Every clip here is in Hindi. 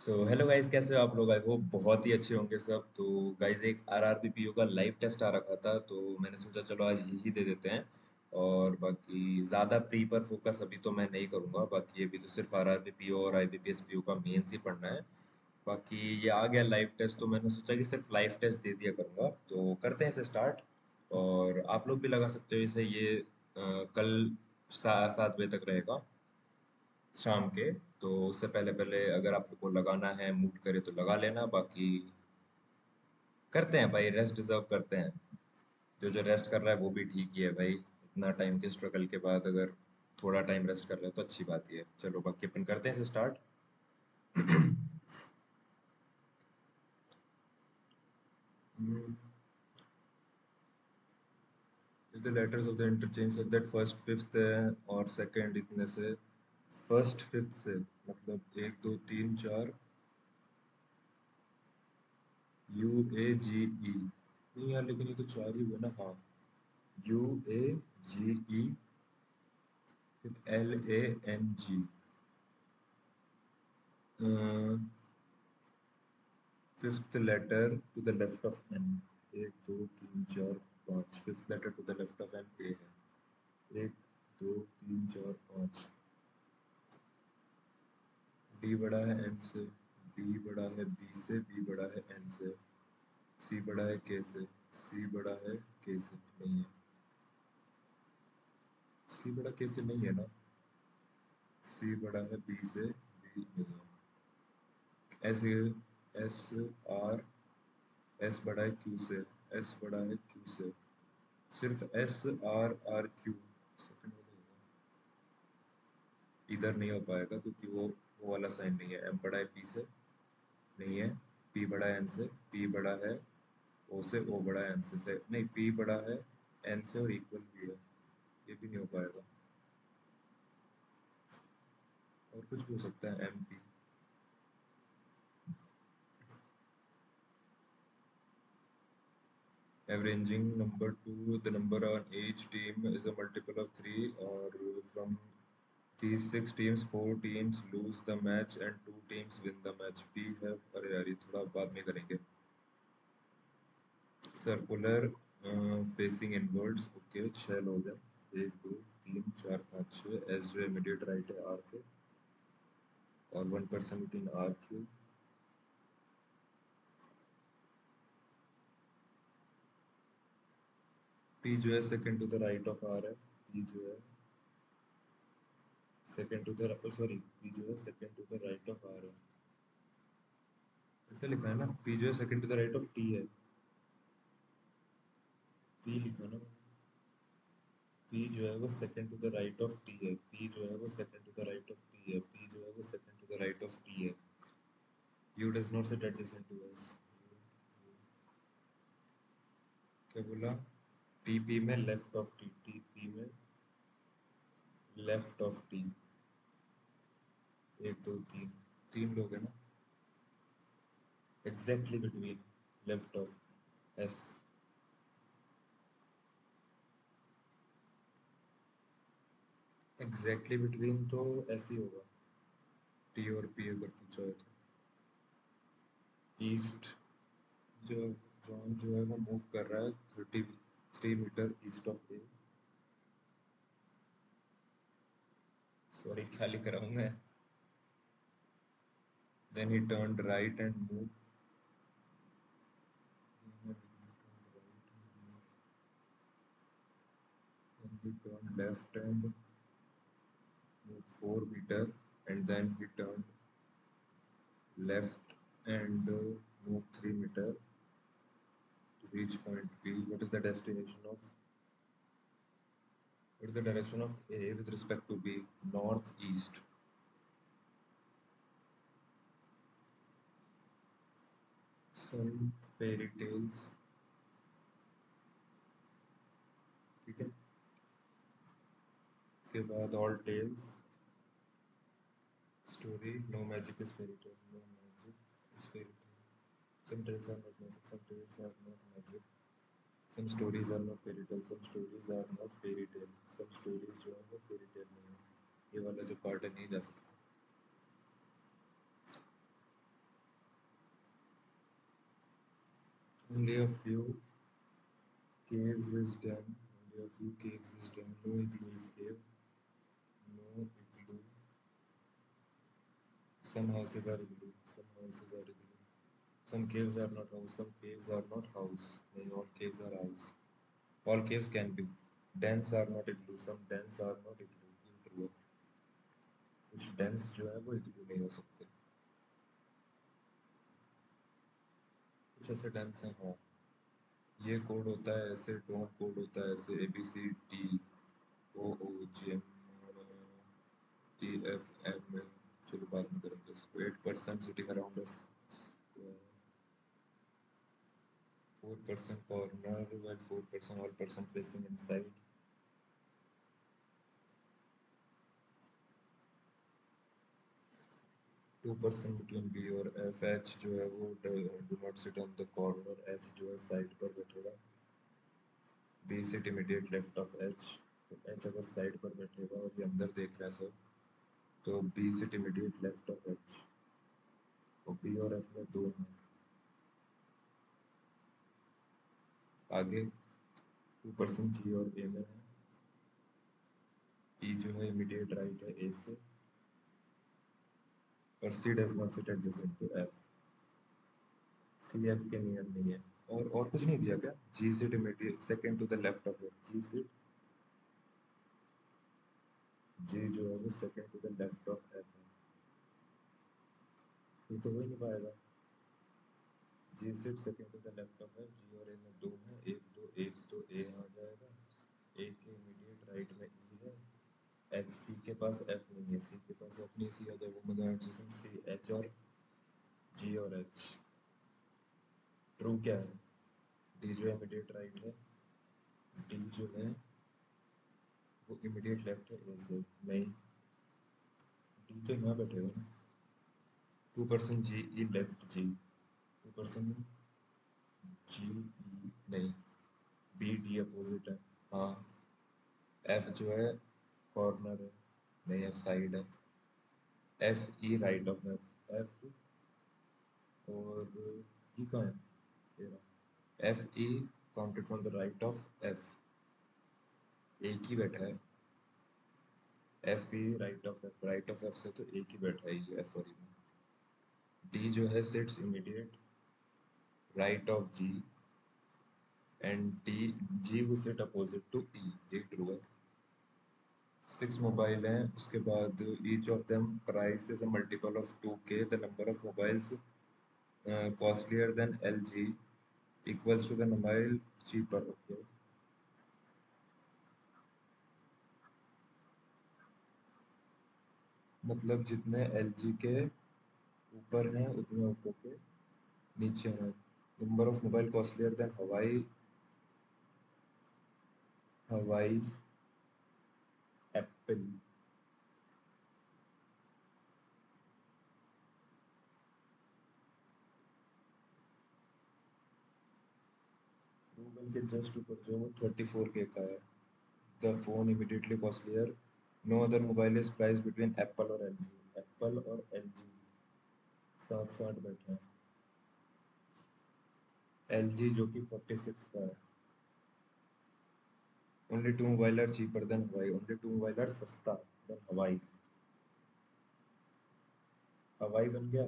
हेलो गाइस, कैसे हो आप लोग? आई होप बहुत ही अच्छे होंगे सब। तो गाइस, एक आरआरबी पीओ का लाइव टेस्ट आ रखा था, तो मैंने सोचा चलो आज यही दे देते हैं। और बाकी ज़्यादा प्री पर फोकस अभी तो मैं नहीं करूँगा। बाकी अभी तो सिर्फ आरआरबी पीओ और आईबीपीएस पीओ का मेंस ही पढ़ना है। बाकी ये आ गया लाइव टेस्ट, तो मैंने सोचा कि सिर्फ लाइव टेस्ट दे दिया करूँगा। तो करते हैं इसे स्टार्ट। और आप लोग भी लगा सकते हो इसे। ये कल 7 बजे तक रहेगा, शाम के। तो उससे पहले पहले अगर आप लोग को लगाना है, मूड करे तो लगा लेना। बाकी करते हैं भाई, रेस्ट डिजर्व करते हैं। जो जो रेस्ट कर रहा है वो भी ठीक ही है भाई। इतना टाइम के स्ट्रगल के बाद अगर थोड़ा टाइम रेस्ट कर रहे हो तो अच्छी बात ही है। चलो बाकी अपन करते हैं इसे start. The letters of the interchange that first fifth है और सेकंड इतने से। फर्स्ट फिफ्थ से मतलब एक दो तीन चार, यू ए जी ई। नहीं यार, लेकिन ये तो चार ही हुआ ना। हाँ, यू ए जी ई, फिर L A N G. Fifth letter to the left of N. एक दो तीन चार पाँच, fifth letter to the left of N A है। एक दो तीन चार पाँच। डी बड़ा है एन से, डी बड़ा है बी से, बी बड़ा है एन से, सी बड़ा है के से, सी बड़ा है के से नहीं है। सी बड़ा के से नहीं है ना। सी बड़ा है बी से, बी नहीं है। ऐसे एस आर, एस बड़ा है क्यू से, एस बड़ा है क्यू से। सिर्फ S R R Q second में नहीं होगा। इधर नहीं हो पाएगा क्योंकि वो वाला साइन नहीं है। एम बड़ा है पी से, नहीं है। पी बड़ा है एन से, पी बड़ा है ओ से, ओ बड़ा है एन से नहीं। पी बड़ा है एन से और इक्वल भी है, ये भी नहीं हो पाएगा। और कुछ भी हो सकता है, M P. Averaging number two, the number on each team is a multiple of three, or from these six teams, four teams lose the match and two teams win the match. We have, अरे यार ये थोड़ा बाद में करेंगे। Circular facing inwards, okay. छह लोग हैं, एक दो तीन चार पाँच छः। एस जो इमीडिएट राइट है आर के, और one person between R Q. P जो है second to the right of R है। पी जो है second to the, sorry, P जो है second to the right of R है। ऐसे लिखा है ना, पी जो है second to the right of T है। पी लिखा ना, पी जो है वो second to the right of T है। पी जो है वो second to the right of T है। पी जो है वो second to the right of T है। You does not sit adjacent to us. क्या बोला? टीपी में लेफ्ट ऑफ टी, टीपी में लेफ्ट ऑफ टी। एक दो तीन, तीन लोग हैं ना। Exactly between left of S. Exactly between तो ऐसे ही होगा, टी और पी अगर पूछा है तो। ईस्ट, जो जॉन जो है वो मूव कर रहा है 33 metre east of A. Sorry, क्या लिख रहा हूँ मैं? Then he turned right and move. Then he turned left and moved 4 meter, and then he turned left and moved 3 meter to reach point B. What is the destination of? What is the direction of A with respect to B? Northeast. Some fairy tales. ठीक है। इसके बाद all tales. Story. No magic is fairy tale. No magic is fairy tale. Some tales are not magic. Some tales are not magic. Some stories are not fairy tale. Some stories are not fairy tale. Some stories जो है वो fairy tale नहीं है। ये वाला जो पार्ट है नहीं जा सकता। only a few caves is done. Only a few caves is done. No igloo is cave. No igloo. Some houses are igloo. Some houses are igloo. Some caves are not house. Some caves are not house. They all caves are house. All caves can be. Dens are not igloo. Some dens are not igloo. ये true है. कुछ dens जो है वो igloo नहीं हो सकते. कुछ ऐसे dens हैं हाँ. ये कोड होता है ऐसे. डोंट कोड होता है ऐसे. ABCDOOGM EFM. चलो बाद में करेंगे इसको. 8% sitting around us. 4% corner while 4% all person facing inside. 2% between B और F. H जो है वो do not sit on the corner. H जो है साइड पर बैठेगा. B sit immediate left of H. तो H अगर साइड पर बैठेगा और ये अंदर देख रहा है सब तो B sit immediate left of H. और B और F में दो हैं. आगे 2% G और A में है. E जो है immediate right है A से. और C does not sit adjacent to F. C F के नियर नहीं है. और कुछ नहीं दिया क्या? G sit immediate second to the left of F. G sit G जो है वो second to the left of F है. ये तो हो ही नहीं पाएगा. G sit second to the left of F. G और A में दो हैं. एक दो A आ जाएगा. A के immediate right में E है. H C के पास F नहीं है. C के पास F नहीं. C आ जाएगा. मतलब adjacent C H और G और H. ट्रू क्या है? D जो immediate right है. D जो है वो immediate left है A से. नहीं. D तो यहाँ बैठेगा ना. 2% G E left G. 2% G E नहीं. B D अपोजिट है. हाँ. F जो है कॉर्नर है. नहीं F साइड है. F E right of F. F और E कहाँ है? ये रहा. F E counted from the right of F. एक ही बैठा है. F E right of F. Right of F से तो एक ही बैठा है ये F और E में. D जो है sits immediate right of G and G will sit opposite to E. ये ट्रू है. 6 मोबाइल हैं. उसके बाद each of them price is a multiple of 2K. The number of mobiles costlier than LG equals to the mobile cheaper. Okay. मतलब जितने LG के ऊपर हैं उतने ओप्पो के नीचे हैं. Number of mobile costlier than Huawei Apple. Google के जस्ट ऊपर जो वो 34K का है. The phone immediately costlier. No other mobile is price between Apple और LG. एप्पल और LG साथ साथ बैठे हैं. LG जो कि 46 का है. Only two mobile are cheaper than Huawei. Only two mobile are सस्ता देन हवाई. हवाई बन गया.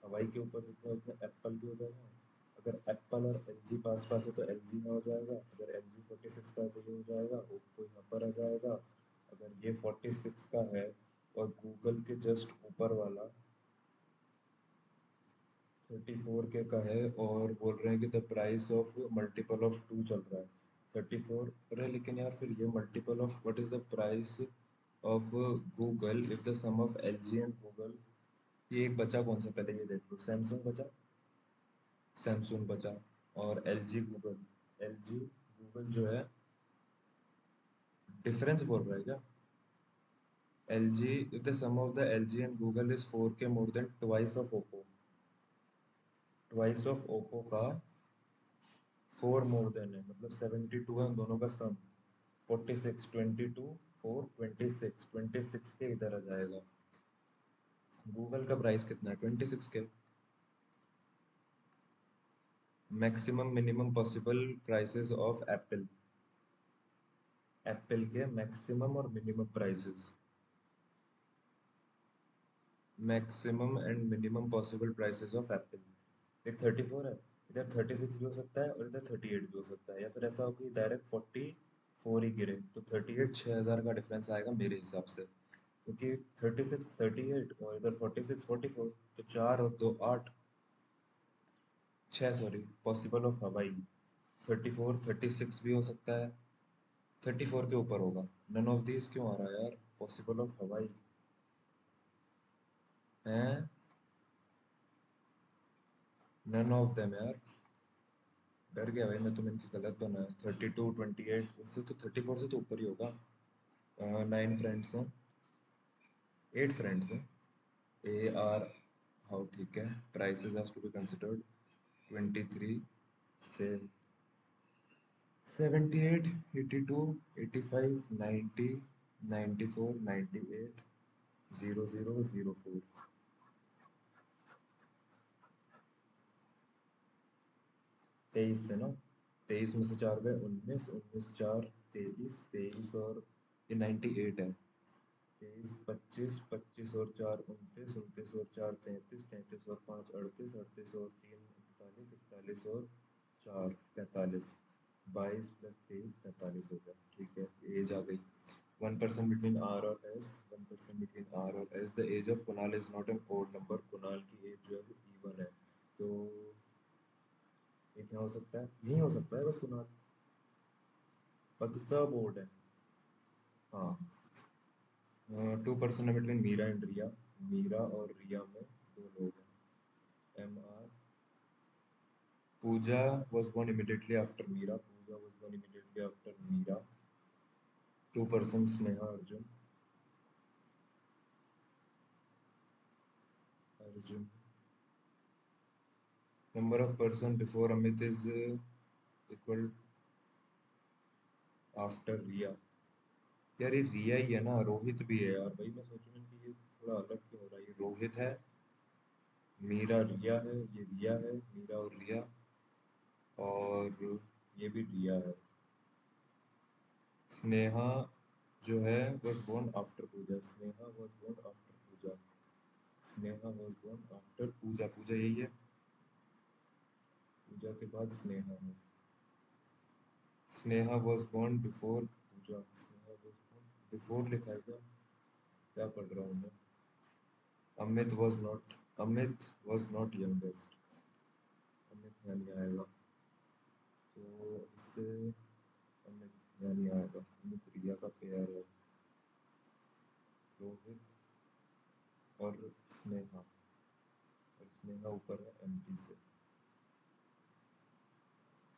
हवाई के ऊपर जितना उतना एप्पल भी हो जाएगा. अगर एप्पल और LG पास पास है तो LG में हो जाएगा. अगर LG 46 का है तो ये हो जाएगा. ओप्पो यहाँ पर आ जाएगा. अगर ये 46 का है और गूगल के जस्ट ऊपर वाला 34K का है और बोल रहे हैं कि the price of multiple of 2 चल रहा है. 34. अरे लेकिन यार फिर ये multiple of what is the price of Google if the sum of LG and Google. ये एक बचा कौन सा पहले ये देख लो. सैमसंग बचा. सैमसंग बचा. और LG गूगल. LG गूगल जो है डिफरेंस बोल रहा है क्या? LG if the sum of the LG and Google is 4K more than twice of Oppo. Twice of Oppo का 4 मोर देन है मतलब 72 है उन दोनों का सम. 46 22 4 26. 26 के इधर आ जाएगा. गूगल का प्राइस कितना है? 26 के. Maximum minimum possible prices of Apple. Apple के मैक्सिमम और minimum prices. Maximum and minimum possible prices of Apple. ये 34 है, इधर 36 भी हो सकता है और इधर 38 भी हो सकता है, या फिर ऐसा हो कि डायरेक्ट 44 ही गिरे, तो 38 6000 का डिफरेंस आएगा मेरे हिसाब से, क्योंकि 36 38 और इधर 46 44, तो 4 और 2 8, 6 सॉरी, पॉसिबल ऑफ हवाई। 34 36 भी हो सकता है, 34 के ऊपर होगा। नन ऑफ दीज क्यों आ रहा है यार, पॉसिबल ऑफ हवाई है, नन ऑफ देम यार। डर गया भाई मैं, तुम इनकी गलत बनाया। 32 28 उससे तो 34 से तो ऊपर ही होगा। 9 फ्रेंड्स हैं, 8 फ्रेंड्स हैं। ए आर, हाउ, ठीक है। Prices has to be considered. 23 से 78 82 85 90 94 98 00 04। 23 है ना, 23 में से 4 गए 19, 19 4 23, 23 और ये 98 है। 23 25 25 और 4 29, 29 और 4 33, 33 और 5 38, 38 और 3 41, 41 और 4 45, 22 प्लस 23 45 हो गया। ठीक है, एज आ गई। 1% बिटवीन आर और एस, 1% बिटवीन आर और S. The age of Kunal is not an odd number. Kunal की एज जो है वो इवन है, तो ये क्या हो सकता है, नहीं हो सकता है बस कुणाल, बाकी सब ओड है। हाँ। 2% बिटवीन मीरा एंड रिया। मीरा और रिया में दो लोग हैं। M R, Pooja was born immediately after Meera. Pooja was born immediately after Meera. 2% Sneha Arjun. Arjun, number of person before Amit is equal after Riya. यार ये रिया ही है ना, रोहित भी है यार भाई, मैं सोच रहा हूँ कि ये थोड़ा अलग क्यों हो रहा है। ये रोहित है, मीरा रिया है, ये रिया है, मीरा और रिया, और ये भी रिया है। स्नेहा जो है was born after Puja. Sneha was born after Puja. Sneha was born after पूजा। पूजा यही है, पूजा के बाद स्नेहा है। Sneha was born before Puja. Sneha was born before लिखा है क्या, क्या पढ़ रहा हूँ मैं। Amit was not, Amit was not youngest। Amit यहाँ नहीं आएगा, तो इससे अमित यहाँ नहीं आएगा। अमित रिया का पेयर है, रोहित और स्नेहा, और स्नेहा ऊपर है एमपी से।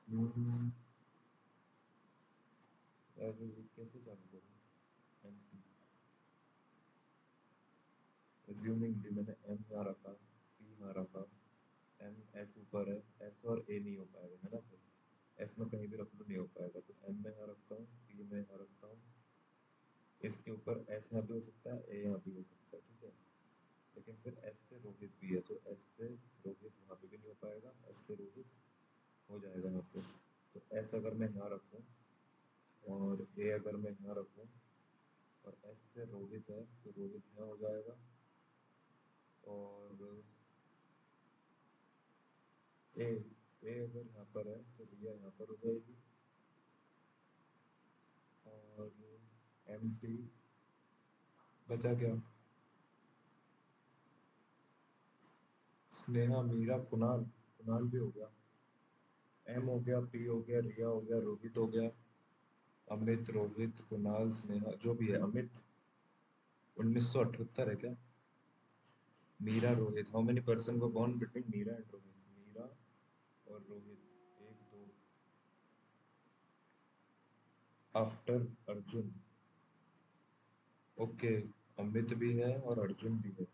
हम्म, यार ये कैसे चालू करूँ। एमपी, एज्यूमिंगली मैंने एम यहाँ रखा, पी यहाँ रखा, एम एस ऊपर है, एस और ए नहीं हो पाएगा है ना, फिर एस में कहीं भी रख लो नहीं हो पाएगा, तो एम में यहाँ रखता हूँ, पी में यहाँ रखता हूँ। इसके ऊपर एस यहाँ भी हो सकता है, ए यहाँ भी हो सकता है, ठीक है। लेकिन फिर एस से रोहित भी है, तो एस से रोहित वहाँ पे भी नहीं हो पाएगा, एस से रोहित हो जाएगा यहाँ पे। तो एस अगर मैं यहाँ रखूँ और ए अगर मैं यहाँ रखूँ और एस से रोहित है, तो रोहित यहाँ हो जाएगा, और ए, ए अगर यहाँ पर है तो रिया यहाँ पर हो जाएगी, और एम पी बचा क्या, स्नेहा मीरा कुणाल, कुणाल भी हो गया। एम हो गया, पी हो गया, रिया हो गया, रोहित हो गया, अमित रोहित कुणाल स्नेहा जो भी है। अमित 1978 है क्या। Meera Rohit, how many person were born between Meera and Rohit. Meera और रोहित, एक दो, आफ्टर अर्जुन। ओके, अमित भी है और अर्जुन भी है,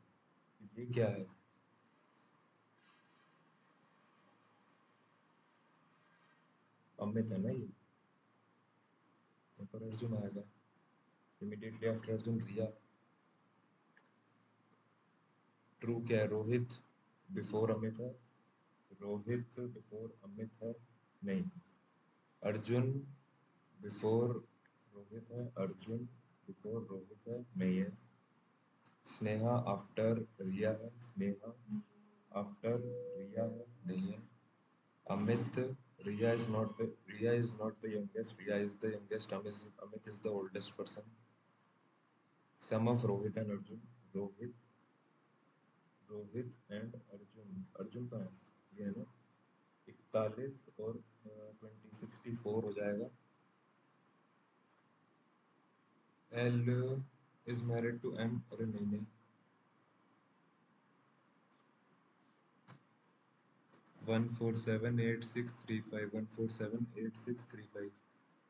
ये क्या है। अमित है ना ये, यहाँ पर अर्जुन आएगा। इमीडिएटली आफ्टर अर्जुन रिया। ट्रू क्या है, रोहित बिफोर अमित है, रोहित बिफोर अमित है, नहीं। अर्जुन बिफोर रोहित है, अर्जुन बिफोर रोहित है, नहीं है। स्नेहा आफ्टर रिया है, स्नेहा आफ्टर रिया है, नहीं है। Amit, Riya is not the youngest. Riya is the youngest. Amit is the oldest person. Sum of Rohit and Arjun. Rohit, Rohit and Arjun. Arjun का है ये है ना, 41 और 64 हो जाएगा। L is married to M, अरे नहीं नहीं। 1478635, 1478635।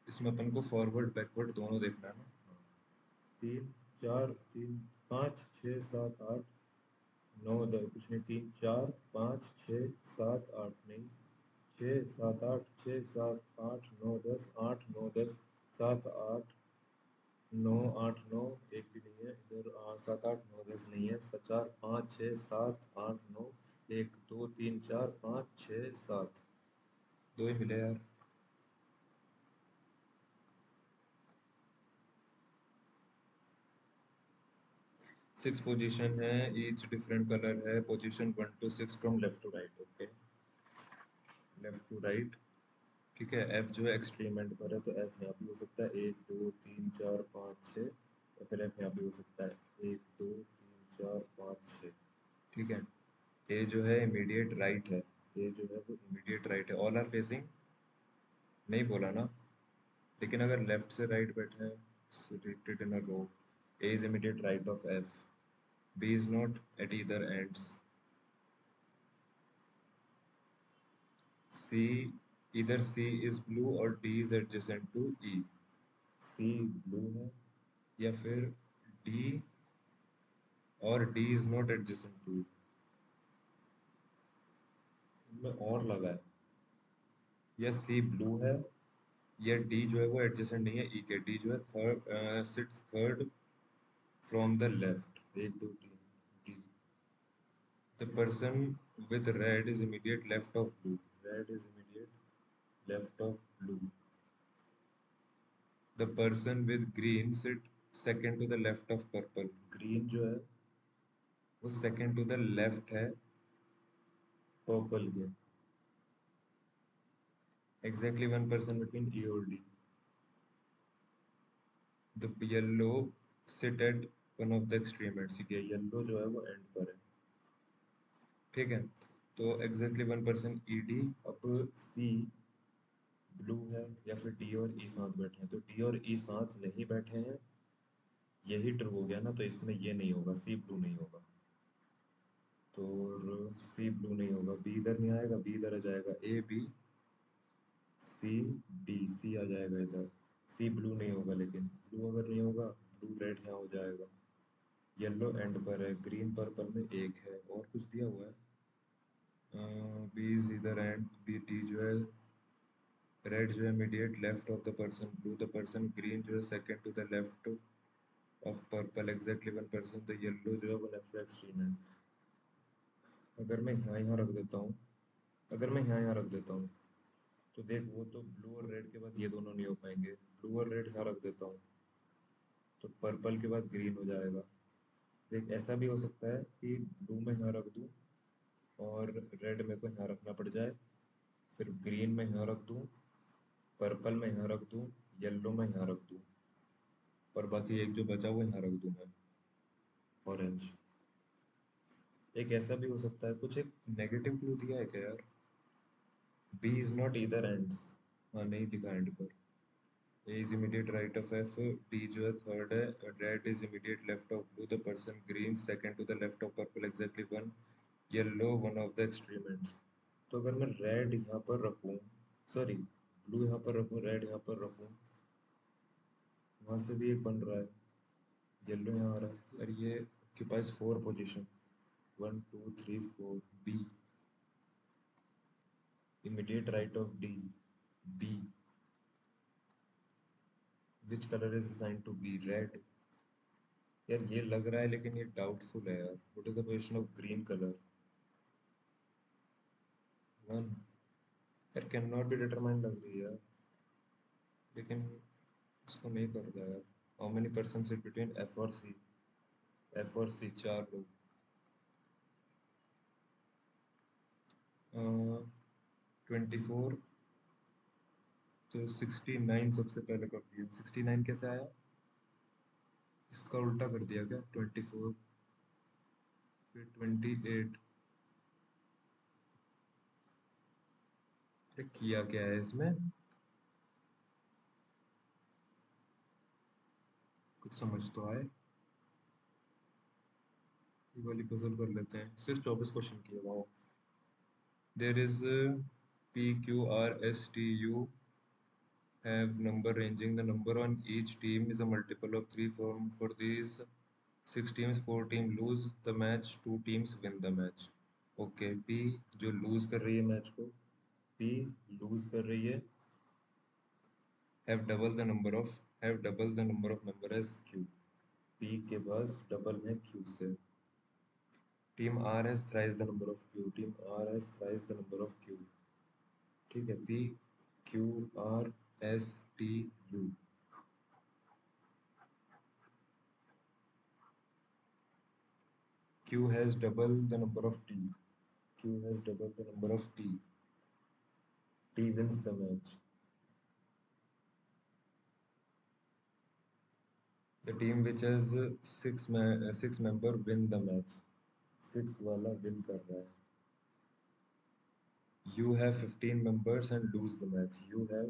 इसमें अपन को फॉरवर्ड बैकवर्ड दोनों देखना है ना। 3 4 3 5 6 7 8 9 10, कुछ नहीं, 3 4 5 6 7 8, नहीं। 6 7 8 6 7 8 9 10, 8 9 10 7 8 9 8 9, एक भी नहीं है इधर। 7 8 9 10 नहीं है। 4 5 6 7 8 9, 1 2 3 4 5 6 7, दो ही मिले यार। 6 पोजीशन है, ईच डिफरेंट कलर है। Position 1 to 6 from left to right. Okay, left to right. ठीक है, एफ जो है एक्सट्रीम एंड पर है, तो एफ यहाँ भी हो सकता है 1 2 3 4 5 6, या फिर एफ यहाँ भी हो सकता है 1 2 3 4 5 6। ठीक है, ए जो है इमीडिएट राइट है, ए जो है वो इमीडिएट राइट है। ऑल आर फेसिंग नहीं बोला ना, लेकिन अगर लेफ्ट से राइट बैठे हैं, seated in a row, A is immediate right of F, B is not at either ends, C इधर सी इज ब्लू और D is adjacent to E. C blue है, या फिर डी और D is not adjacent to, में और लगा है। या सी ब्लू है, या डी जो है वो एडजेसेंट नहीं है ई के। डी जो है third sits third from the left, 1 2 3। D, the person with red is immediate left of blue, red is immediate left of blue. The person with green sit second to the left of purple, green जो है वो सेकंड टू द लेफ्ट है पर्पल के। एग्जैक्टली 1 पर्सन बिटवीन ई और D. The yellow sit at one of the extreme end, ठीक है, येलो जो है वो एंड पर है। ठीक है, तो एग्जैक्टली 1 पर्सन ई डी। अब सी ब्लू है, या फिर डी और ई साथ बैठे हैं, तो डी और ई साथ नहीं बैठे हैं, यही ट्रू हो गया ना, तो इसमें ये नहीं होगा, सी ब्लू नहीं होगा। तो सी ब्लू नहीं होगा, बी इधर नहीं आएगा, बी इधर आ जाएगा, ए बी सी डी, सी आ जाएगा इधर। सी ब्लू नहीं होगा, लेकिन ब्लू अगर नहीं होगा, ब्लू रेड यहाँ हो जाएगा। येलो एंड पर है, ग्रीन पर्पल में एक है, और कुछ दिया हुआ है। बी इज इधर एंड, बी डी जो है रेड जो है immediate left of the person blue, the person green जो है second to the left of purple, exactly 1 person, तो येलो जो है वो लेफ्ट एक्सट्रीम है। अगर मैं यहाँ रख देता हूँ, अगर मैं यहाँ रख देता हूँ, तो देख वो तो ब्लू और रेड के बाद ये दोनों नहीं हो पाएंगे। ब्लू और रेड यहाँ रख देता हूँ, तो पर्पल के बाद ग्रीन हो जाएगा। देख ऐसा भी हो सकता है कि ब्लू में यहाँ रख दूँ और रेड मेरे को यहाँ रखना पड़ जाए, फिर ग्रीन में यहाँ रख दूँ, पर्पल में यहाँ रख दूँ, येलो में यहाँ रख दूँ, और बाकी एक जो बचा वो यहाँ रख दूँ मैं, ऑरेंज। एक ऐसा भी हो सकता है, कुछ एक नेगेटिव क्लू दिया है क्या यार? B is not either ends, हाँ नहीं लिखा एंड पर। A is immediate right of F, D जो है थर्ड है, red is immediate left of blue, the person green second to the left of purple, exactly 1, yellow one of the extreme ends. तो अगर मैं रेड यहाँ पर रखूँ, सॉरी ब्लू यहाँ पर रखूँ, रेड यहाँ पर रखूँ, वहाँ से भी एक बन रहा है, येलो यहाँ आ रहा है यार, ये के पास 4 position, 1 2 3 4, B immediate right of D, B, which color is assigned to B, red। यार ये लग रहा है, लेकिन ये डाउटफुल है यार। What is the position of green color? One. यार कैन नॉट बी डिटरमाइंड लग रही है यार, लेकिन इसको नहीं कर रहा यार। How many person sit between F और सी? एफ और सी चार लोग। 24। तो 69 सबसे पहले कर दिया। 69 कैसे आया? इसका उल्टा कर दिया क्या? 24 फिर 28। अरे किया क्या है इसमें? कुछ समझ तो आए। ये वाली पजल कर लेते हैं। सिर्फ 24 क्वेश्चन किए। Wow. There is P Q R S T U have number ranging. The number on each team is a multiple of 3. For these 6 teams, 4 team lose the match, 2 teams win the match. Okay, P जो lose कर रही है मैच को, P lose कर रही है, have double the number of member as Q. P के पास डबल है Q से. Team R has thrice the number of Q. Team R has thrice the number of Q. ठीक है, P Q R S T U. Q has double the number of T. Q has double the number of T. T wins the match. The team which has six member win the match. Six वाला win कर रहा है. You have 15 members and lose the match. You have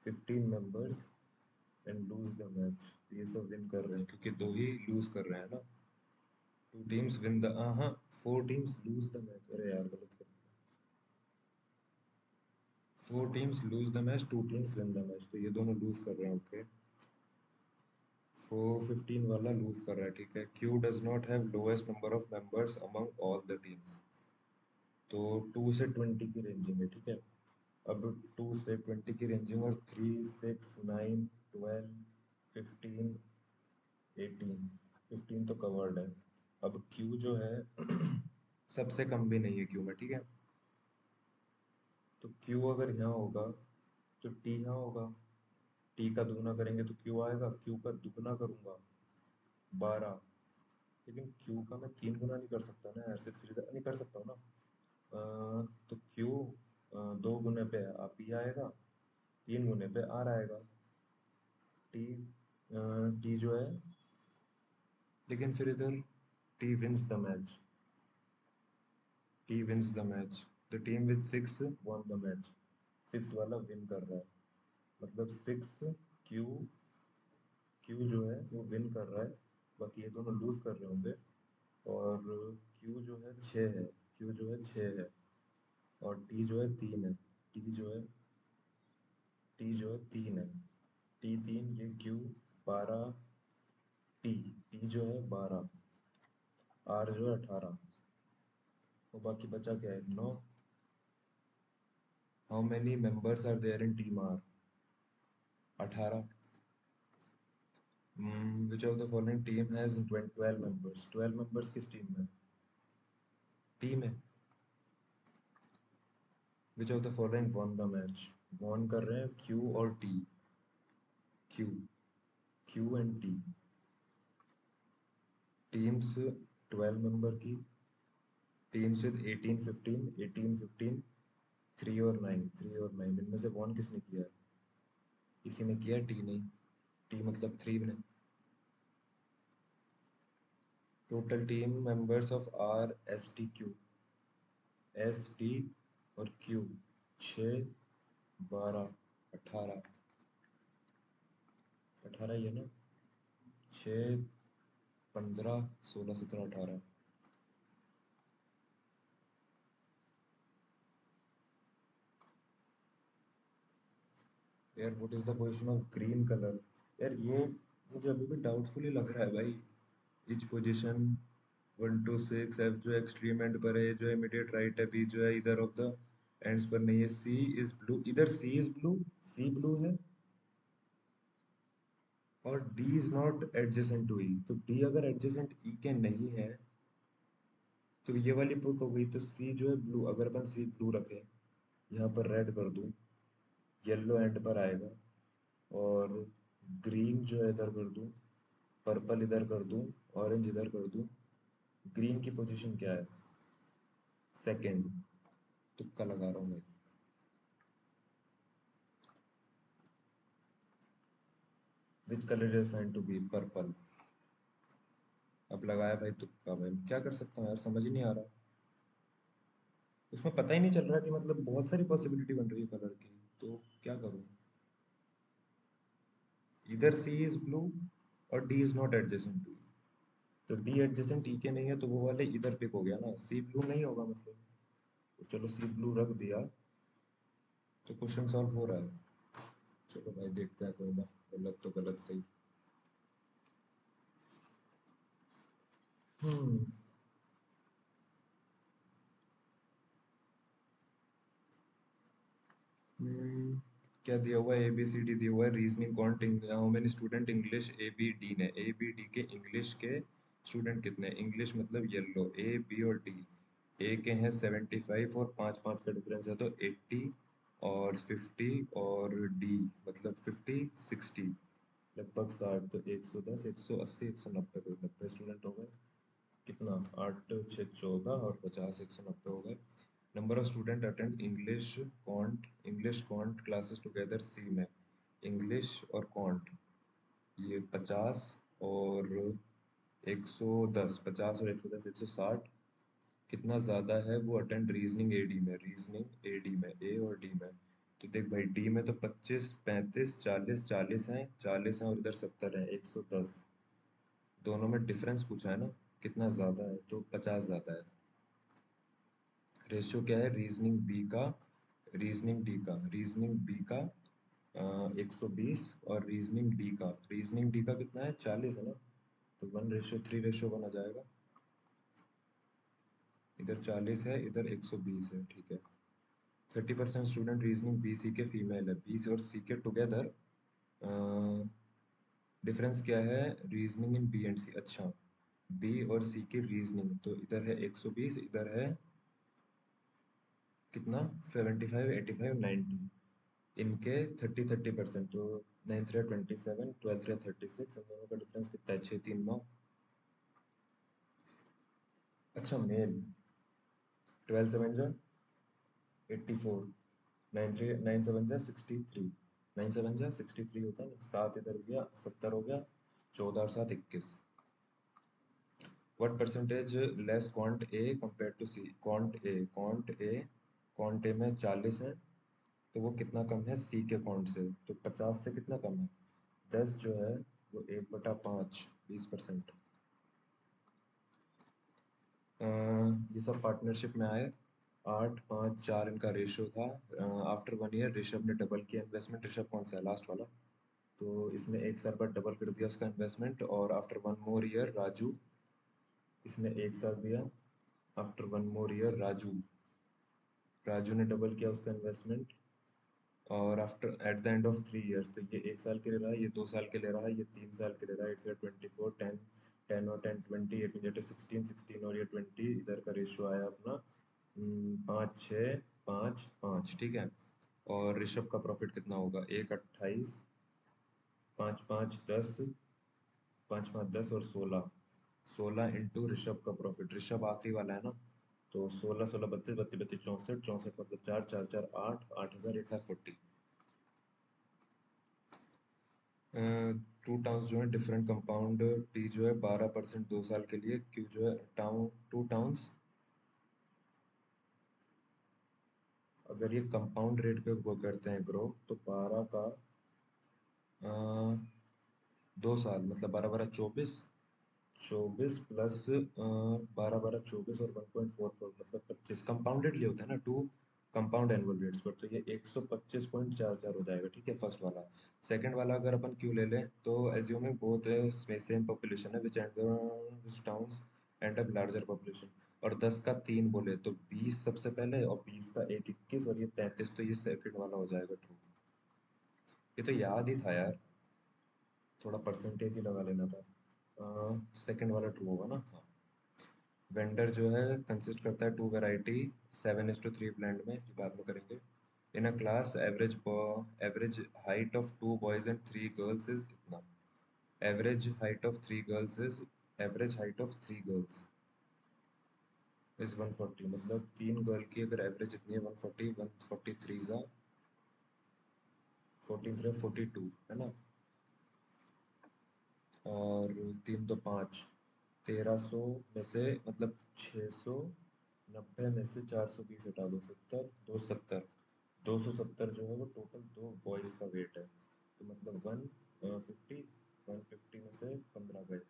15 members and lose the match. ये सब win कर रहे हैं क्योंकि दो ही lose कर रहे हैं ना. Two teams win the हाँ 4 teams lose the match. अरे यार गलत कर दिया. 4 teams lose the match. 2 teams win the match. तो ये दोनों lose कर रहे हैं. Okay. 415 वाला लूज कर रहा है. ठीक है. Q does not have lowest number of members among all the teams. तो 2 से 20 की रेंजिंग है. ठीक है. अब 2 से 20 की रेंजिंग और 3, 6, 9, 12, 15, 18. 15 तो कवर्ड है. अब क्यू जो है सबसे कम भी नहीं है क्यू में. ठीक है. तो क्यू अगर यहाँ होगा तो टी यहाँ होगा. टी का दुगना करेंगे तो क्यू आएगा. क्यू का दुगना करूंगा 12. लेकिन क्यू का मैं 3 गुना नहीं कर सकता ना. ऐसे सीधा नहीं कर सकता हूँ ना. तो क्यू 2 गुने पे पी आएगा. 3 गुने पे आर आएगा. टी टी जो है. लेकिन फिर इधर T wins the match. T wins the match. The team with 6 won the match. 6 वाला विन कर रहा है. मतलब 6 क्यू क्यू जो है वो विन कर रहा है. बाकी ये दोनों लूज कर रहे होंगे. और क्यू जो है 6 है. क्यू जो है 6 है. और टी जो है 3 है. टी जो है टी जो है 3 है. टी 3 ये क्यू 12. टी टी जो है 12. आर जो है 18. और बाकी बचा क्या है? 9. How many members are there in team R? 18. Which of the following team has 12 members? 12 members किस टीम में? टीम है. Which of the following won the match? Won कर रहे हैं क्यू और T. Q Q and T. Teams 12 member की. Teams with 18 15 18 15. 3 और 9 इनमें से कौन किसने किया है? इसी ने किया. टी नहीं. टी मतलब 3 ने. Total team members of R S T Q. S T और क्यू 6 12 18. 18 ही है ना. 6 15 16 17 18. यार what is the position of green colour? यार ये मुझे अभी भी डाउटफुल ही लग रहा है भाई. Etch position 1 to 6. एफ जो एक्सट्रीम एंड पर है, जो इमीडिएट राइट है. बी जो है इधर ऑफ द एंड्स पर नहीं है. C is blue. इधर C is blue. C blue है. और D is not adjacent to E. तो डी अगर एडजेसेंट ई के नहीं है तो ये वाली बुक हो गई। तो सी जो है ब्लू, अगर अपन सी ब्लू रखें, यहाँ पर रेड कर दूँ, येलो एंड पर आएगा, और ग्रीन जो है इधर कर दूँ, पर्पल इधर कर दूँ, ऑरेंज इधर कर दूँ। ग्रीन की पोजीशन क्या है? सेकंड। तुक्का लगा रहा हूँ मैं। Which colour is assigned to be? Purple. अब लगाया भाई तुक्का। भाई क्या कर सकता हूँ यार, समझ ही नहीं आ रहा। उसमें पता ही नहीं चल रहा कि मतलब बहुत सारी पॉसिबिलिटी बन रही है कलर की। तो क्या करूँ? इधर सी इज ब्लू और D is not adjacent to. तो डी एडजेसेंट ई के नहीं है, तो वो वाले इधर पिक हो गया ना, सी ब्लू नहीं होगा मतलब। तो चलो सी ब्लू रख दिया, तो क्वेश्चन सॉल्व हो रहा है। चलो भाई देखते हैं, कोई ना, गलत तो गलत सही। हम्म। हम्म, क्या दिया हुआ है? ए बी सी डी दिया हुआ है। Reasoning count, how many student English, A B D ने, ए बी डी के इंग्लिश के स्टूडेंट कितने? इंग्लिश मतलब येलो, ए बी और डी। ए के हैं 75 और पाँच पाँच का डिफरेंस है, तो 80 और 50, और डी मतलब 50 60, लगभग 60। तो 110 180 190, कोई 90 स्टूडेंट हो गए। कितना? 8 6 14 और 50, 190 हो गए। Number of student attend English कॉन्ट क्लासेस टुगेदर सी में। इंग्लिश और कॉन्ट, ये 50 और 110, 50 और 110 160। कितना ज़्यादा है वो अटेंड रीजनिंग एडी में? रीजनिंग एडी में, ए और डी में। तो देख भाई, डी में तो 25 35 40 40 हैं, 40 हैं और इधर 70 है, 110। दोनों में डिफरेंस पूछा है ना, कितना ज़्यादा है, तो 50 ज़्यादा है। रेशियो क्या है रीजनिंग बी का, रीजनिंग बी का 120, और रीजनिंग डी का कितना है? 40 है ना। तो 1:3:1 आ जाएगा। इधर 40 है, इधर 120 है, ठीक है। 30% स्टूडेंट रीजनिंग बी सी के फीमेल है, बी और सी के टुगेदर डिफरेंस क्या है? रीजनिंग इन बी एंड सी, अच्छा। बी और सी की रीजनिंग, तो इधर है 120, इधर है कितना? 75 85 90। इनके 30% तो 9 3 27, 12 3 36, इन दोनों का डिफरेंस कितना है? 6 3 9। अच्छा मेल, 12 7 84, 9 3 9 7 63, 9 7 63 होता है ना, 7 इधर हो गया, 70 हो गया, 14 और 7 21। What percentage less quant A compare to C? Quant A में 40 है, तो वो कितना कम है सी के क्वांट से? तो 50 से कितना कम है? 10 जो है वो 1/5, 20%। ये सब पार्टनरशिप में आए। 8 5 4 इनका रेशियो था। आफ्टर 1 ईयर ऋषभ ने डबल किया इन्वेस्टमेंट। ऋषभ कौन सा है? लास्ट वाला। तो इसने 1 साल बाद डबल कर दिया उसका इन्वेस्टमेंट। और आफ्टर 1 मोर ईयर राजू, इसने 1 साल दिया। आफ्टर 1 मोर ईयर राजू ने डबल किया उसका इन्वेस्टमेंट। और after at the end of 3 years, तो ये 1 साल के ले रहा है, ये 2 साल के ले रहा है, ये 3 साल के ले रहा है। इधर 24 10, 10 और 10 20, 8 16 16 और ये 20। इधर का रेशियो आया अपना 5 6 5 5, ठीक है। और ऋषभ का प्रॉफिट कितना होगा? 1 28, 5 5 10, 5 5 10 और 16। 16 इंटू ऋषभ का प्रॉफिट, ऋषभ आखिरी वाला है ना। तो 16 16 32 32 32 64, 64 मतलब 4 4 4 8, 8000 1 लाख 40। टू टाउन्स जो है डिफरेंट कंपाउंड, टी जो है 12% 2 साल के लिए, क्यू जो है टाउन, टू टाउन्स। अगर ये कंपाउंड रेट पे वो करते हैं ग्रो, तो 12 का 2 साल मतलब 12 12 24, 24 प्लस 12 12 24 और 1.44 मतलब 25। कंपाउंडेड लिए होते हैं ना, टू कंपाउंड एनुअल रेट्स पर। तो ये 125.44 हो जाएगा, ठीक है, फर्स्ट वाला। सेकंड वाला अगर अपन क्यों ले लें, तो एज्यूमिंग बोथ सेम पॉपुलेशन है, which and towns end up larger population. और 10 का 3 बोले तो 20 सबसे पहले, और 20 का 1 21, और ये 33, तो ये सेकंड वाला हो जाएगा ट्रू। ये तो याद ही था यार, थोड़ा परसेंटेज ही लगा लेना था। सेकंड वाला ट्रू होगा ना, हाँ। वेंडर जो है कंसिस्ट करता है टू वैरायटी 7:3 ब्लेंड में, ये बाद में करेंगे। In a class average height of two boys and three girls is इतना। Average height of three girls is average height of three girls is 140, मतलब तीन गर्ल की अगर एवरेज इतनी है 140, 143 जा 14 3 42 है ना, और तीन तो पाँच, 1300 में से मतलब 690 में से 420 हटा दो, 70 दो 70, 270 जो है वो टोटल दो बॉयज़ का वेट है, तो मतलब 150, 150 में से 15 गए,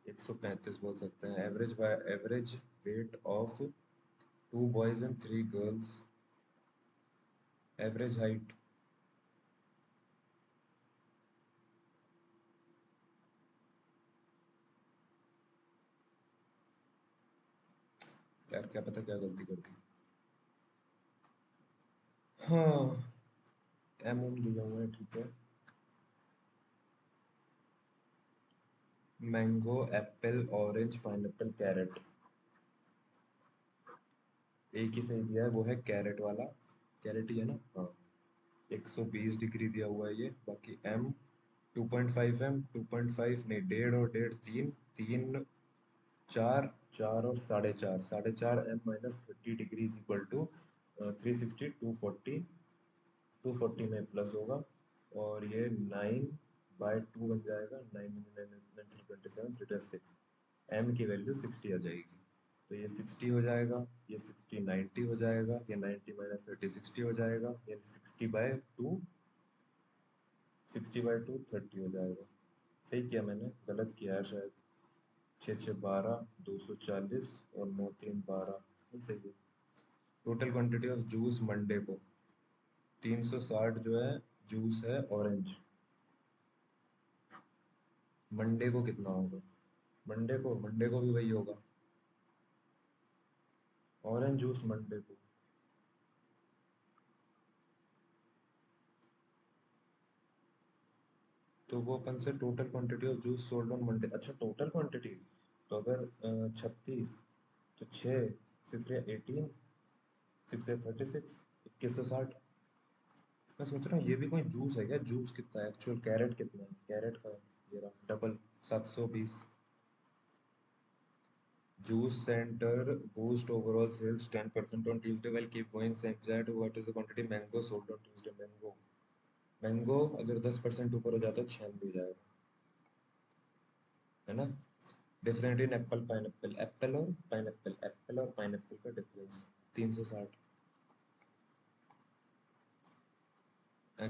135 बोल सकते हैं। Average weight of two boys and three girls, average height, यार क्या पता क्या गलती कर दी। हाँ, एम एम दिया हुआ है, ठीक है। Mango, apple, orange, pineapple, carrot, एक ही सही दिया है, वो है कैरेट वाला। कैरेट ही है ना, हाँ। 120 डिग्री दिया हुआ है ये, बाकी एम 2.5, एम 2.5 नहीं, डेढ़ और डेढ़ तीन, तीन चार, चार और साढ़े चार M minus 30 degree is equal to 360, 240, 240 में प्लस होगा, और ये 9/2 बन जाएगा, 9 9 9 3 27 एम की वैल्यू 60 आ जाएगी, तो ये 60 हो जाएगा, ये 60 90 हो जाएगा, ये 90 माइनस 30 60 हो जाएगा, ये 60/2, 60/2 30 हो जाएगा। सही किया मैंने, गलत किया है शायद। 6 6 12, 240 और 9 3 12, नहीं सही है। Total quantity of juice Monday को 360 जो है जूस है ऑरेंज, मंडे को कितना होगा? मंडे को भी वही होगा, ऑरेंज जूस मंडे को। तो वो अपन से total quantity of juice sold on Monday, अच्छा टोटल क्वांटिटी, तो अगर 36, तो 6 6 18, 6 36, 2160। मैं सोच रहा हूँ ये भी कोई जूस है क्या, जूस कितना है एक्चुअल, कैरेट कितना है, कैरेट का ये रहा double 720। Juice centre boost overall sales 10% on Tuesday while keep going same that what is the quantity mango sold on Tuesday। Mango, mango अगर 10% ऊपर हो जाता है तो 96 हो जाएगा, है ना। Different in apple pineapple, apple और पाइनएप्पल का difference 360।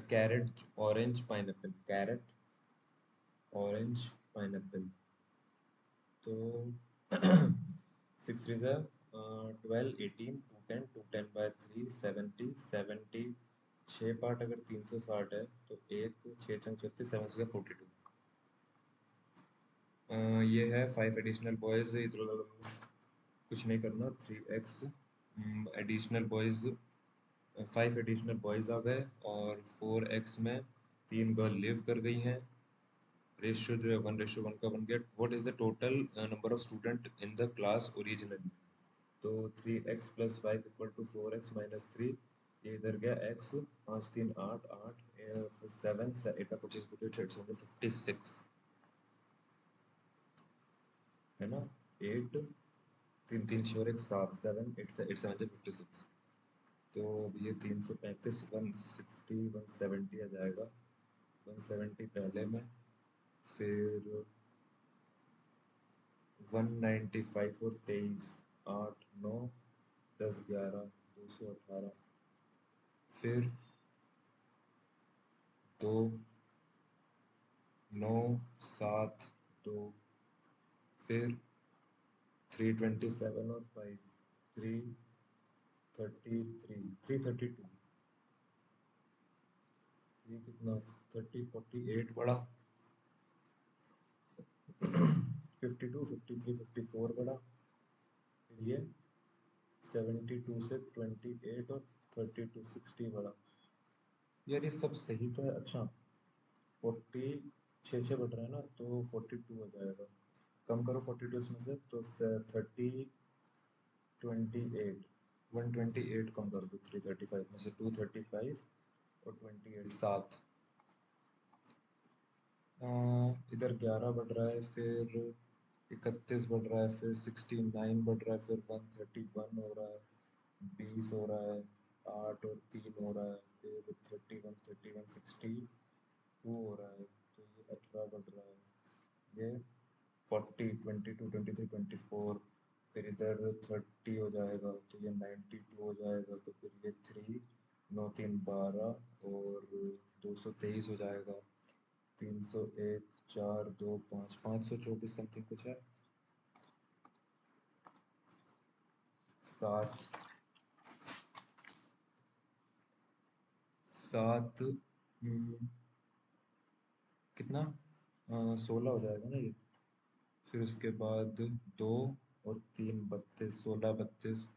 Carrot orange pineapple, carrot orange pineapple, तो 6 3 ज़ा 12 18 210, 210/3 70, 6 पार्ट अगर 360 है तो एक 6 6 36 7 42। ये है 5 एडिशनल बॉयज़, इधर कुछ नहीं करना, 3x additional boys, 5 additional boys आ गए, और 4x में तीन गर्ल लिव कर गई हैं, रेशियो जो है 1:1 का बन गया। What is the total number of student in the class originally, तो 3x + 5 = 4x - 3, ये इधर गया x, 5 3 8 8, 7 8 25 56 है ना, 8 3 3 6 और एक 7, 7 8 8 7 56, तो अब ये 335 160 170 आ जाएगा, 170 पहले में, फिर 195 और 23, 8 9 10 11 218, फिर 2 9 7 2, फिर 327 और 5 333 332, ये कितना 30 48 बड़ा, 52 53 54 बड़ा, फिर ये 72 से 28 और 32 60 बड़ा। यार ये सब सही तो है, अच्छा 40 छः बढ़ रहा है ना, तो 42 हो जाएगा, कम करो 42 इसमें से तो 30 28, 128 कम कर दो 335 में से, 235 और 28, 7। इधर 11 बढ़ रहा है, फिर 31 बढ़ रहा है, फिर 69 बढ़ रहा है, फिर 131 हो रहा है, 20 हो रहा है, 8 और 3 हो रहा है, फिर 31 62 हो रहा है, तो ये 18 बढ़ रहा है, ये 40, 22, 23, 24, फिर इधर 30 हो जाएगा, तो ये 92 हो जाएगा, तो फिर ये 3, 9 3 12 और 223 हो जाएगा, 301, 4 2 5, 524 समथिंग कुछ है, 7, 7, कितना, 16 हो जाएगा ना ये, फिर उसके बाद 2 और 3 32, 16 32,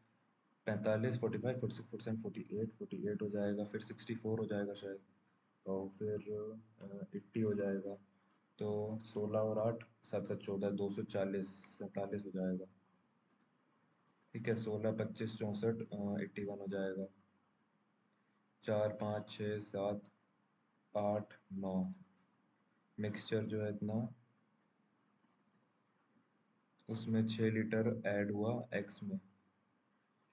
45, 45, 46, 47, 48, 48 हो जाएगा, फिर 64 हो जाएगा शायद, और फिर 80 हो जाएगा, तो 16 और 8, 7 7 14, 240, 47 हो जाएगा, ठीक है, 16 25 64, 81 हो जाएगा, 4 5 6 7 8 9, मिक्सचर जो है इतना, उसमें 6 लीटर ऐड हुआ एक्स में,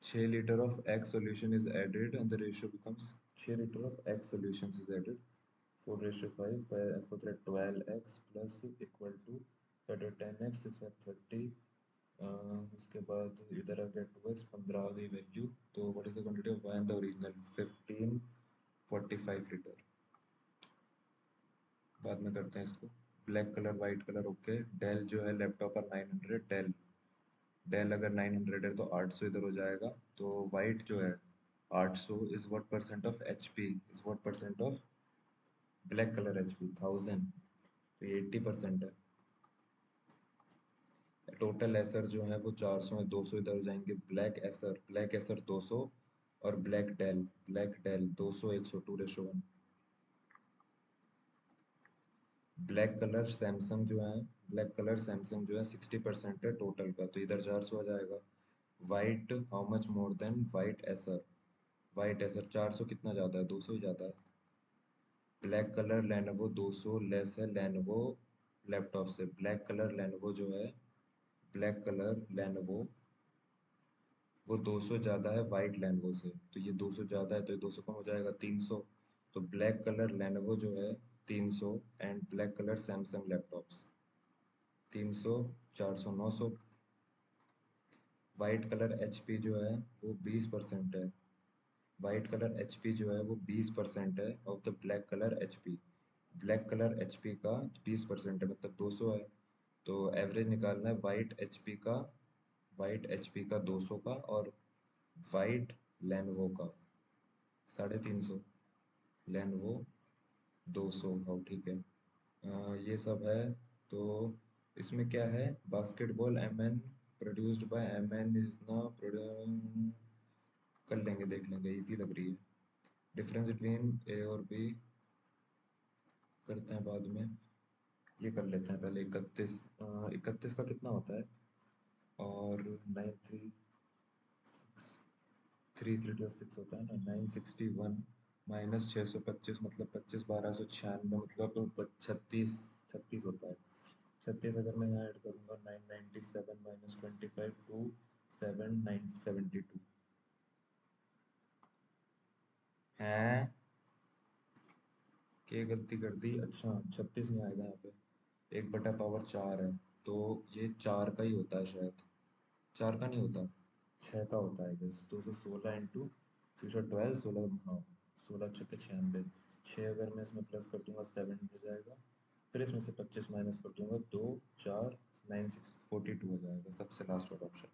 6 litre of X solution is added and the ratio becomes 6 liter of X solutions is added, 4 ratio 5, for that 12x plus equal to that is 10x, 6 में 30, उसके बाद इधर आ गया 2x, 15 आ गई वैल्यू, तो what is the quantity of y in the original, 1545 लीटर। बाद में करते हैं इसको, black colour white colour okay, Dell जो है लैपटॉप पर 900, डेल, डेल अगर 900 है तो 800 इधर हो जाएगा, तो वाइट जो है 800 is what percent of HP, is what percent of black colour HP, 1000, तो ये 80% है। टोटल एसर जो है वो 400 है, 200 इधर हो जाएंगे, ब्लैक एसर 200 और black Dell 200 100, 2:1। Black colour Samsung जो है, ब्लैक कलर सैमसंग जो है 60% है टोटल का, तो इधर 400 आ जाएगा। White how much more than white Acer, white Acer 400 कितना ज़्यादा है, 200 ही ज़्यादा है। ब्लैक कलर लेनोवो 200 लेस है लेनोवो लैपटॉप से, ब्लैक कलर लेनोवो जो है, ब्लैक कलर लेनोवो वो 200 ज़्यादा है वाइट लेनोवो से, तो ये 200 ज़्यादा है, तो ये 200 कम हो जाएगा 300, तो ब्लैक कलर लेनोवो जो है 300 and black colour Samsung laptops 300, 400, 900। White colour HP जो है वो 20% है, वाइट कलर एचपी जो है वो 20% है of the black colour HP, black colour HP का 20% है, मतलब 200 है, तो एवरेज निकालना है वाइट एचपी का 200 का और वाइट लेनोवो का 350, लेनोवो 200, हाँ ठीक है। ये सब है, तो इसमें क्या है, basketball M N produced by M N is ना, कर लेंगे, देख लेंगे, इजी लग रही है। डिफरेंस बिटवीन ए और बी करते हैं बाद में, ये कर लेते हैं पहले 31, 31 का कितना होता है, और 9 3 3 6 होता है ना, 961 माइनस 625, मतलब 25 1296, मतलब 36, 36 होता है, 36 अगर मैं यहाँ ऐड करूँगा 997 माइनस 25 टू 7972 हैं, क्या गलती कर दी, अच्छा 36 में आएगा यहाँ पे, 1/4 है, तो ये 4 का ही होता है शायद, 4 का नहीं होता, 6 का होता है बस, तो 16 इंटू 612, 16, हाँ 16×6 = 96, 6 अगर मैं इसमें प्लस कर दूंगा 7 हो जाएगा, फिर इसमें से 25 माइनस कर दूंगा 2 4 9 6 42 हो जाएगा, सबसे लास्ट वाला ऑप्शन।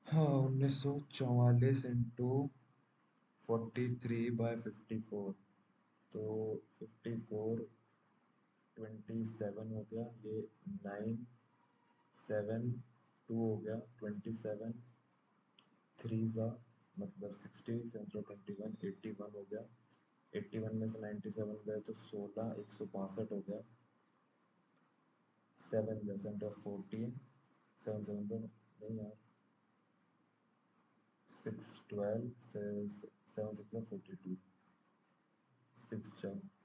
हाँ 1944 इंटू 43/54, तो 54 27 हो गया, ये 972 हो गया, 27 3 का मतलब 60, 721 81 हो गया, 81 में से 97 गए तो 16 162 हो गया, 7 गया सेंटर 14, सेवन सेवन सेवन नहीं यार, 6 12 से 7 6 42, 6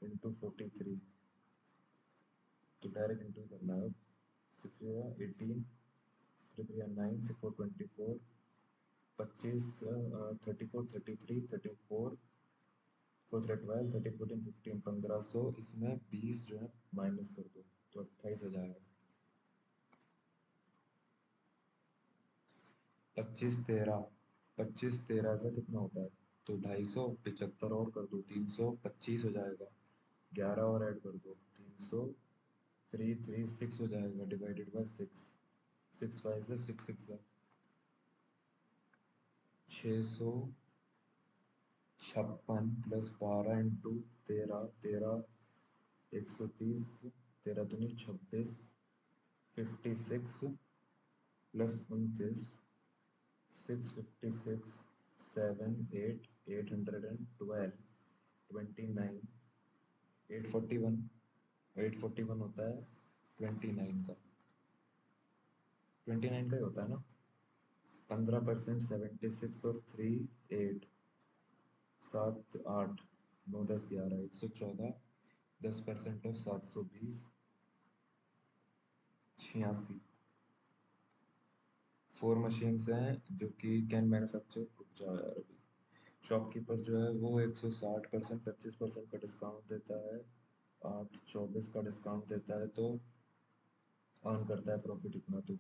इंटू 43, तो डायरेक्ट इंटू करना है। 6 18, 3 3 9 6 4 24, 25 34 33 34, 4 3 12 13 14 15 1500, इसमें 20 जो है माइनस कर दो तो 28 हो जाएगा। 25 13 का कितना होता है, तो 250, 75 और कर दो 325 हो जाएगा। 11 और ऐड कर दो 300, 336 हो जाएगा डिवाइडेड बाय 6, 6 5 से 6 6 है 656 प्लस 12 इंटू 13 130, 13 दूनी 26, 56 प्लस 29, 656 7 8 812, 29, 841, 841 होता है 29 का, 29 का ही होता है ना। 15% 76 और 3 8, 7 8 9 10 11 114, 10% ऑफ 720, 86। 4 मशीन्स हैं जो कि कैन मैन्युफैक्चर, रुक जाओ यार अभी। शॉपकीपर जो है वो 160%, 25% का डिस्काउंट देता है, 8 24 का डिस्काउंट देता है, तो अर्न करता है प्रॉफिट इतना, तो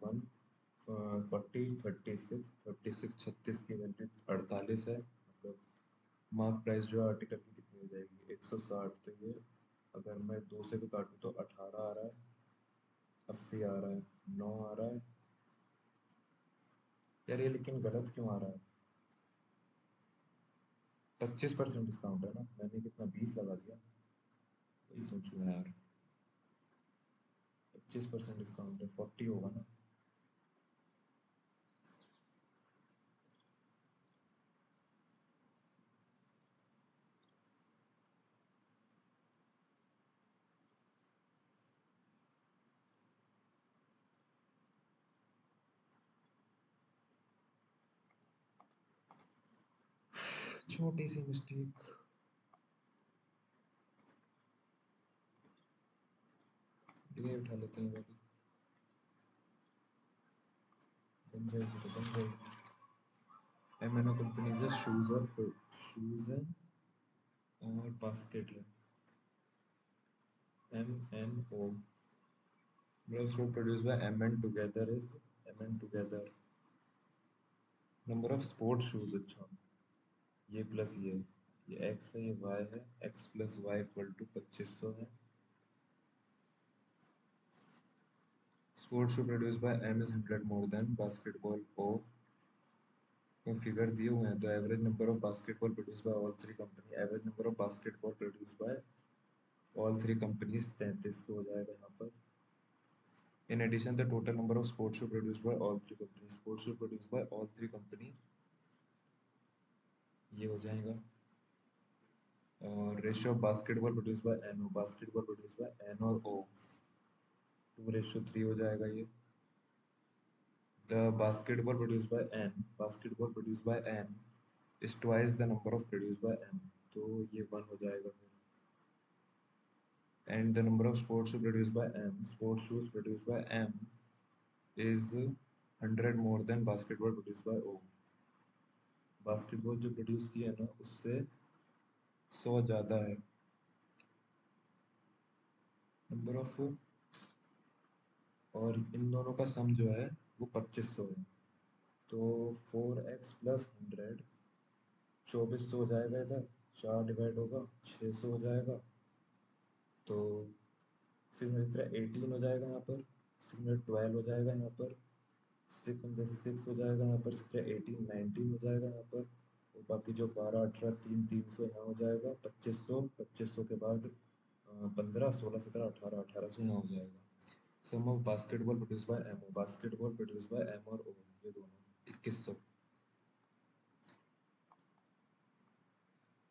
40 36 36 की वैल्यू 48 है, मतलब मार्क प्राइस जो है आर्टिकल की कितनी हो जाएगी 160, तो ये अगर मैं 2 से भी काटूँ तो 18 आ रहा है, 80 आ रहा है, 9 आ रहा है यार, ये लेकिन गलत क्यों आ रहा है। 25% डिस्काउंट है ना, मैंने कितना 20 लगा दिया, वही सोचूं यार। 25% डिस्काउंट है, 40 होगा ना। छोटी सी मिस्टेक, ये उठा लेते हैं वाली, बन जाएगी तो बन जाएगी। एम एन ओ कंपनी से शूज है और बास्केट है। एम एन ओ मतलब produce by M N together is, M N together number of sport shoes, अच्छा ये प्लस ये एक्स है, ये वाई है, X plus Y equal to 2500 है। Sport shoe produce by M is 100 more than basketball O, figure दिए हुए हैं, तो average number of basketball produce by all three company, average number of basketball produce by all three companies 3300 हो जाएगा यहाँ पर। In addition the total number of sports shoe produce by all three company, sports shoe produce by all three company ये हो जाएगा। और ratio of basketball produce by N O, basketball produce by N और ओ 2:3 हो जाएगा ये। The basketball produce by N, basketball produce by N is twice the number of produce by M, तो ये 1 हो जाएगा फिर। And the number of sports shoes produced by M, sports shoes produced by M is 100 more than basketball produced by O. Basketball जो प्रोड्यूस किया है ना उससे 100 ज़्यादा है नंबर ऑफ, और इन दोनों का सम जो है वो 2500 है, तो 4x प्लस 100 2400 हो जाएगा, इधर 4 डिवाइड होगा 600 हो जाएगा, तो 18 हो जाएगा यहाँ पर, 612 हो जाएगा यहाँ पर, 6 हो जाएगा यहाँ पर, 18 19 हो जाएगा यहाँ पर, और बाकी जो 12 18 3 300 यहाँ हो जाएगा, 2500 के बाद 15 16 17 18 1800 यहाँ हो जाएगा। Sum of basketball produce by M, basketball produce by M और ओ ये दोनों 2100।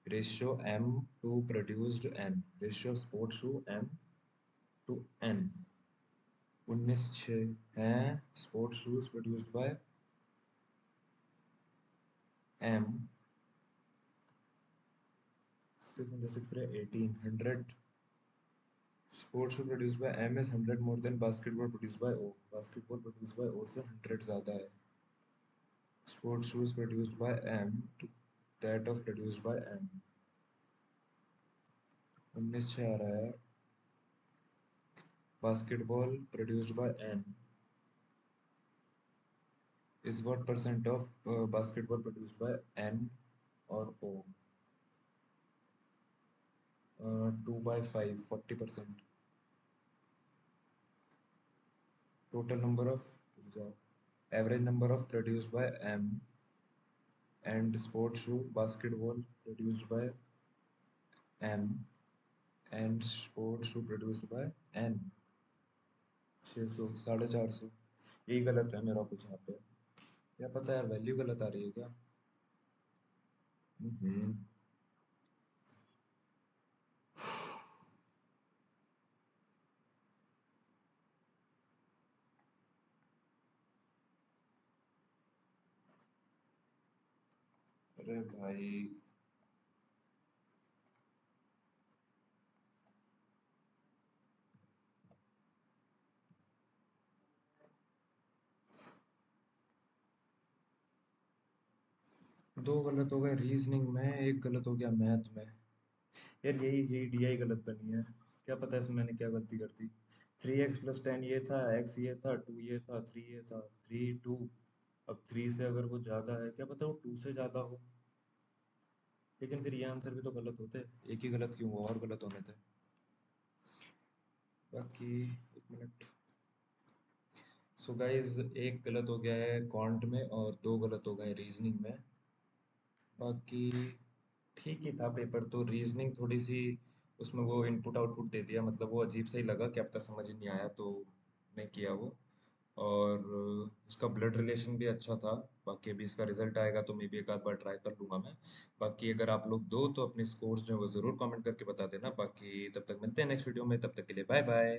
Ratio M to produced N, ratio sport shoe M to N, 19/6 हैं sports shoes produced by M 1800 sports shoe produced by M is 100 more than basketball produced by O basketball produced by O से 100 ज़्यादा है sports shoes produced by M to that of produced by M 19/6 आ रहा है basketball produced by N is what percent of basketball produced by N or O? 2/5, 40%. Total number of average number of produced by M and sports shoe basketball produced by M and sports shoe produced by N 600 450 यही गलत है मेरा कुछ यहाँ पे क्या पता यार वैल्यू गलत आ रही है क्या हम्म अरे भाई 2 गलत हो गए रीजनिंग में एक गलत हो गया मैथ में यार यही डीआई गलत बनी है क्या पता इसमें मैंने क्या गलती कर दी 3x+10 ये था x ये था 2 ये था 3 ये था 3 2 अब 3 से अगर वो ज़्यादा है क्या पता वो 2 से ज़्यादा हो लेकिन फिर ये आंसर भी तो गलत होते एक ही गलत क्यों हुआ और गलत होने थे बाकी एक मिनट सो गाइज एक गलत हो गया है क्वांट में और 2 गलत हो गए रीजनिंग में बाकी ठीक ही था पेपर तो रीजनिंग थोड़ी सी उसमें वो इनपुट आउटपुट दे दिया मतलब वो अजीब सा ही लगा क्या पता समझ ही नहीं आया तो नहीं किया वो और उसका ब्लड रिलेशन भी अच्छा था बाकी अभी इसका रिजल्ट आएगा तो मैं भी एक आध बार ट्राई कर लूंगा मैं बाकी अगर आप लोग दो तो अपने स्कोर्स जो है वो ज़रूर कमेंट करके बता देना बाकी तब तक मिलते हैं नेक्स्ट वीडियो में तब तक के लिए बाय बाय